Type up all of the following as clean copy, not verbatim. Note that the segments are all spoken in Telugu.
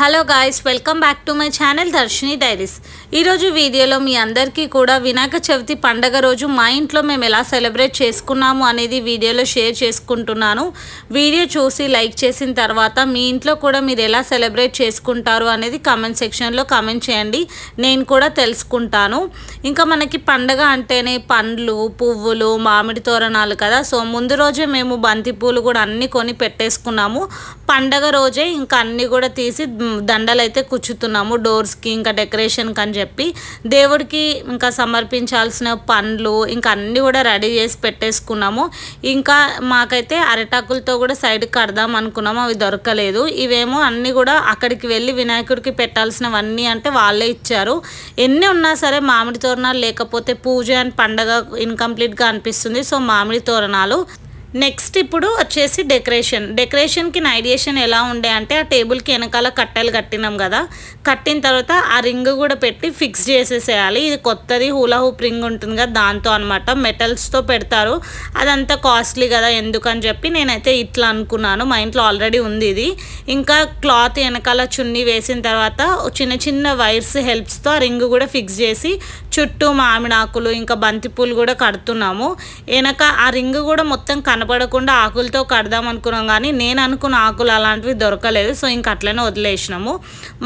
Hello guys, welcome back to my channel Darshini diaries. ఈరోజు వీడియోలో మీ అందరికీ కూడా వినాయక చవితి పండగ రోజు మా ఇంట్లో మేము ఎలా సెలబ్రేట్ చేసుకున్నాము అనేది వీడియోలో షేర్ చేసుకుంటున్నాను. వీడియో చూసి లైక్ చేసిన తర్వాత మీ ఇంట్లో కూడా మీరు ఎలా సెలబ్రేట్ చేసుకుంటారు అనేది కామెంట్ సెక్షన్లో కామెంట్ చేయండి, నేను కూడా తెలుసుకుంటాను. ఇంకా మనకి పండగ అంటేనే పండ్లు, పువ్వులు, మామిడి తోరణాలు కదా. సో ముందు రోజే మేము బంతి పూలు కూడా అన్నీ కొని పెట్టేసుకున్నాము. పండగ రోజే ఇంకా అన్నీ కూడా తీసి దండలు అయితే కుచ్చుతున్నాము డోర్స్కి, ఇంకా డెకరేషన్కి అని చెప్పి. దేవుడికి ఇంకా సమర్పించాల్సిన పండ్లు ఇంకా అన్నీ కూడా రెడీ చేసి పెట్టేసుకున్నాము. ఇంకా మాకైతే అరిటాకులతో కూడా సైడ్కి కడదాం అనుకున్నాము, అవి దొరకలేదు. ఇవేమో అన్నీ కూడా అక్కడికి వెళ్ళి వినాయకుడికి పెట్టాల్సినవన్నీ అంటే వాళ్ళే ఇచ్చారు. ఎన్ని ఉన్నా సరే మామిడి తోరణాలు లేకపోతే పూజ అండ్ పండగ ఇన్కంప్లీట్గా అనిపిస్తుంది. సో మామిడి తోరణాలు. నెక్స్ట్ ఇప్పుడు వచ్చేసి డెకరేషన్కి నైడియేషన్ ఎలా ఉండే అంటే, ఆ టేబుల్కి వెనకాల కట్టెలు కట్టినాం కదా, కట్టిన తర్వాత ఆ రింగ్ కూడా పెట్టి ఫిక్స్ చేసేసేయాలి. ఇది కొత్తది హూలా హూప్ రింగ్ ఉంటుంది కదా, దాంతో అనమాట. మెటల్స్తో పెడతారు, అదంతా కాస్ట్లీ కదా ఎందుకని చెప్పి నేనైతే ఇట్లా అనుకున్నాను. మా ఇంట్లో ఆల్రెడీ ఉంది ఇది. ఇంకా క్లాత్ వెనకాల చున్నీ వేసిన తర్వాత చిన్న చిన్న వైర్స్ హెల్ప్స్తో ఆ రింగ్ కూడా ఫిక్స్ చేసి చుట్టూ మామిడాకులు ఇంకా బంతిపూలు కూడా కడుతున్నాము. వెనక ఆ రింగ్ కూడా మొత్తం కనపడకుండా ఆకులతో కడదాం అనుకున్నాం, కానీ నేను అనుకున్న ఆకులు అలాంటివి దొరకలేదు. సో ఇంక అట్లనే వదిలేసినాము.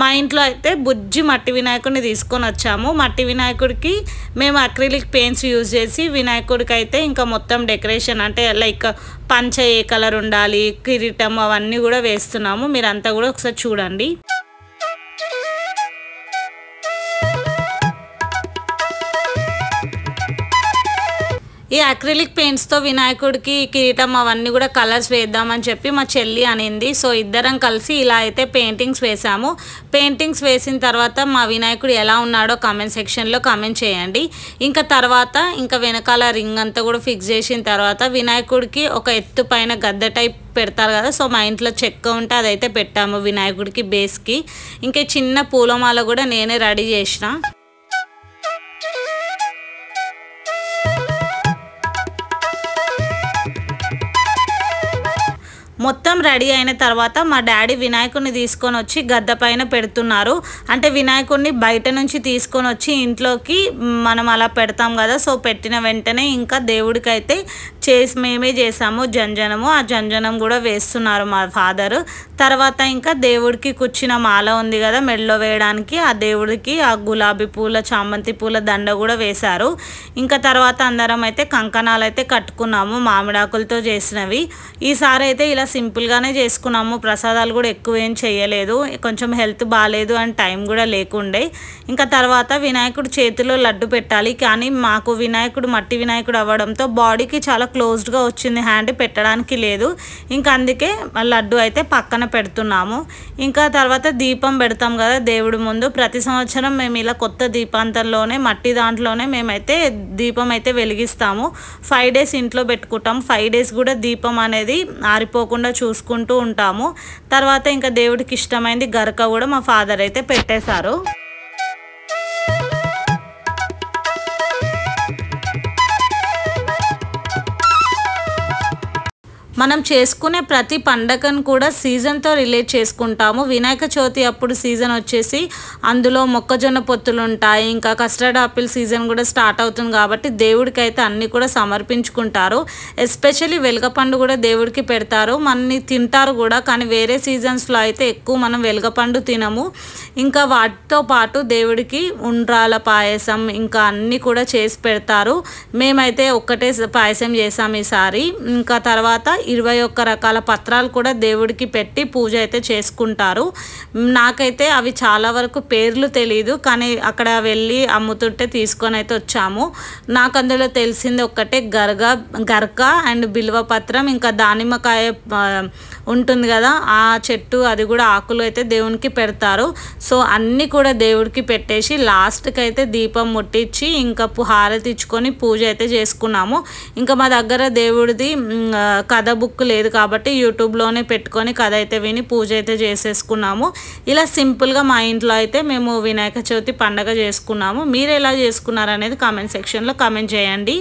మా ఇంట్లో అయితే బుజ్జి మట్టి వినాయకుడిని తీసుకొని వచ్చాము. మట్టి వినాయకుడికి మేము అక్రిలిక్ పెయింట్స్ యూజ్ చేసి వినాయకుడికి అయితే ఇంకా మొత్తం డెకరేషన్ అంటే లైక్ పంచ ఏ కలర్ ఉండాలి, కిరీటం అవన్నీ కూడా వేస్తున్నాము. మీరంతా కూడా ఒకసారి చూడండి. ఈ అక్రిలిక్ పెయింట్స్తో వినాయకుడికి కిరీటం అవన్నీ కూడా కలర్స్ వేద్దామని చెప్పి మా చెల్లి అనింది. సో ఇద్దరం కలిసి ఇలా అయితే పెయింటింగ్స్ వేసాము. పెయింటింగ్స్ వేసిన తర్వాత మా వినాయకుడు ఎలా ఉన్నాడో కామెంట్ సెక్షన్లో కామెంట్ చేయండి. ఇంకా తర్వాత ఇంకా వెనకాల రింగ్ అంతా కూడా ఫిక్స్ చేసిన తర్వాత వినాయకుడికి ఒక ఎత్తు పైన గద్దె టైప్ పెడతారు కదా. సో మా ఇంట్లో చెక్క ఉంటే అదైతే పెట్టాము వినాయకుడికి బేస్కి. ఇంకా చిన్న పూలమాల కూడా నేనే రెడీ చేసిన. మొత్తం రెడీ అయిన తర్వాత మా డాడీ వినాయకుడిని తీసుకొని వచ్చి గద్దె పైన పెడుతున్నారు. అంటే వినాయకుడిని బయట నుంచి తీసుకొని వచ్చి ఇంట్లోకి మనం అలా పెడతాం కదా. సో పెట్టిన వెంటనే ఇంకా దేవుడికి అయితే మేమే చేసాము జంజనము. ఆ జంజనం కూడా వేస్తున్నారు మా ఫాదరు. తర్వాత ఇంకా దేవుడికి కుచ్చిన మాల ఉంది కదా మెడలో వేయడానికి, ఆ దేవుడికి ఆ గులాబీ పూల చామంతి పూల దండ కూడా వేశారు. ఇంకా తర్వాత అందరం అయితే కంకణాలు అయితే కట్టుకున్నాము మామిడాకులతో చేసినవి. ఈసారి అయితే ఇలా సింపుల్గానే చేసుకున్నాము. ప్రసాదాలు కూడా ఎక్కువ ఏం చేయలేదు, కొంచెం హెల్త్ బాగాలేదు అండ్ టైం కూడా లేకుండే. ఇంకా తర్వాత వినాయకుడు చేతిలో లడ్డు పెట్టాలి, కానీ మాకు వినాయకుడు మట్టి వినాయకుడు అవ్వడంతో బాడీకి చాలా క్లోజ్డ్గా వచ్చింది, హ్యాండ్ పెట్టడానికి లేదు. ఇంకా అందుకే లడ్డు అయితే పక్కన పెడుతున్నాము. ఇంకా తర్వాత దీపం పెడతాం కదా దేవుడి ముందు. ప్రతి సంవత్సరం మేము ఇలా కొత్త దీపాంతంలోనే మట్టి దాంట్లోనే మేమైతే దీపం అయితే వెలిగిస్తాము. 5 days ఇంట్లో పెట్టుకుంటాం. 5 days కూడా దీపం అనేది ఆరిపోకుండా చూసుకుంటూ ఉంటాము. తర్వాత ఇంకా దేవుడికి ఇష్టమైంది గరక కూడా మా ఫాదర్ అయితే పెట్టేశారు. మనం చేసుకునే ప్రతి పండగను కూడా సీజన్తో రిలేట్ చేసుకుంటాము. వినాయక చవితి అప్పుడు సీజన్ వచ్చేసి అందులో మొక్కజొన్న పొత్తులు ఉంటాయి, ఇంకా కస్టర్డ్ ఆపిల్ సీజన్ కూడా స్టార్ట్ అవుతుంది కాబట్టి దేవుడికి అయితే అన్నీ కూడా సమర్పించుకుంటారు. ఎస్పెషల్లీ వెలగపండు కూడా దేవుడికి పెడతారు, మనని తింటారు కూడా. కానీ వేరే సీజన్స్లో అయితే ఎక్కువ మనం వెలగపండు తినము. ఇంకా వాటితో పాటు దేవుడికి ఉండ్రాల పాయసం ఇంకా అన్నీ కూడా చేసి పెడతారు. మేమైతే ఒక్కటే పాయసం చేసాం ఈసారి. ఇంకా తర్వాత 21 రకాల పత్రాలు కూడా దేవుడికి పెట్టి పూజ అయితే చేసుకుంటారు. నాకైతే అవి చాలా వరకు పేర్లు తెలియదు, కానీ అక్కడ వెళ్ళి అమ్ముతుంటే తీసుకొని అయితే వచ్చాము. నాకు అందులో తెలిసింది ఒక్కటే గరక అండ్ బిల్వపత్రం, ఇంకా దానిమ్మకాయ ఉంటుంది కదా ఆ చెట్టు, అది కూడా ఆకులు అయితే దేవునికి పెడతారు. సో అన్నీ కూడా దేవుడికి పెట్టేసి లాస్ట్కి అయితే దీపం ముట్టించి ఇంకా హారతి ఇచ్చుకొని పూజ అయితే చేసుకున్నాము. ఇంకా మా దగ్గర దేవుడిది కథ బుక్ లేదు కాబట్టి యూట్యూబ్లోనే పెట్టుకొని కథ అయితే విని పూజ అయితే చేసేసుకున్నాము. ఇలా సింపుల్గా మా ఇంట్లో అయితే మేము వినాయక చవితి పండగ చేసుకున్నాము. మీరు ఎలా చేసుకున్నారు అనేది కామెంట్ సెక్షన్లో కామెంట్ చేయండి.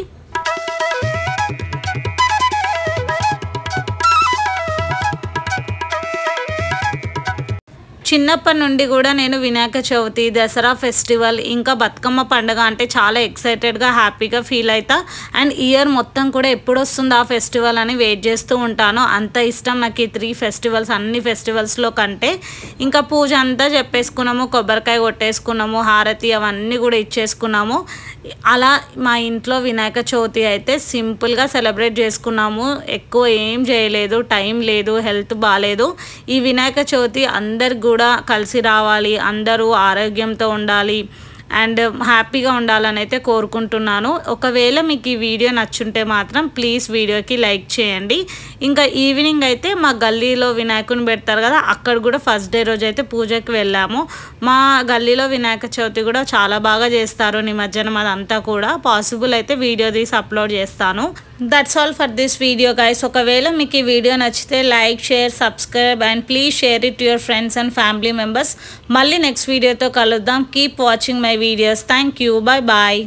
చిన్నప్పటి నుండి కూడా నేను వినాయక చవితి, దసరా ఫెస్టివల్, ఇంకా బతుకమ్మ పండుగ అంటే చాలా ఎక్సైటెడ్గా హ్యాపీగా ఫీల్ అవుతా. అండ్ ఇయర్ మొత్తం కూడా ఎప్పుడు వస్తుంది ఆ ఫెస్టివల్ అని వెయిట్ చేస్తూ ఉంటాను. అంత ఇష్టం నాకు ఈ 3 ఫెస్టివల్స్. అన్ని ఫెస్టివల్స్లో కంటే ఇంకా పూజ అంతా చెప్పేసుకున్నాము, కొబ్బరికాయ కొట్టేసుకున్నాము, హారతి అవన్నీ కూడా ఇచ్చేసుకున్నాము. అలా మా ఇంట్లో వినాయక చవితి అయితే సింపుల్గా సెలబ్రేట్ చేసుకున్నాము. ఎక్కువ ఏం చేయలేదు, టైం లేదు, హెల్త్ బాగాలేదు. ఈ వినాయక చవితి అందరికి కూడా కలిసి రావాలి, అందరూ ఆరోగ్యంతో ఉండాలి అండ్ హ్యాపీగా ఉండాలని అయితే కోరుకుంటున్నాను. ఒకవేళ మీకు ఈ వీడియో నచ్చుంటే మాత్రం ప్లీజ్ వీడియోకి లైక్ చేయండి. ఇంకా ఈవినింగ్ అయితే మా గల్లీలో వినాయకుని పెడతారు కదా, అక్కడ కూడా ఫస్ట్ డే రోజు అయితే పూజకి వెళ్ళాము. మా గల్లీలో వినాయక చవితి కూడా చాలా బాగా చేస్తారు. నిమజ్జనం అదంతా కూడా పాసిబుల్ అయితే వీడియో తీసి అప్లోడ్ చేస్తాను. That's all for this video guys. ఒకవేళ మీకు ఈ వీడియో నచ్చితే like, share, subscribe and please share it to your friends and family members. మళ్ళీ నెక్స్ట్ వీడియోతో కలుద్దాం. Keep watching my videos. Thank you. Bye bye.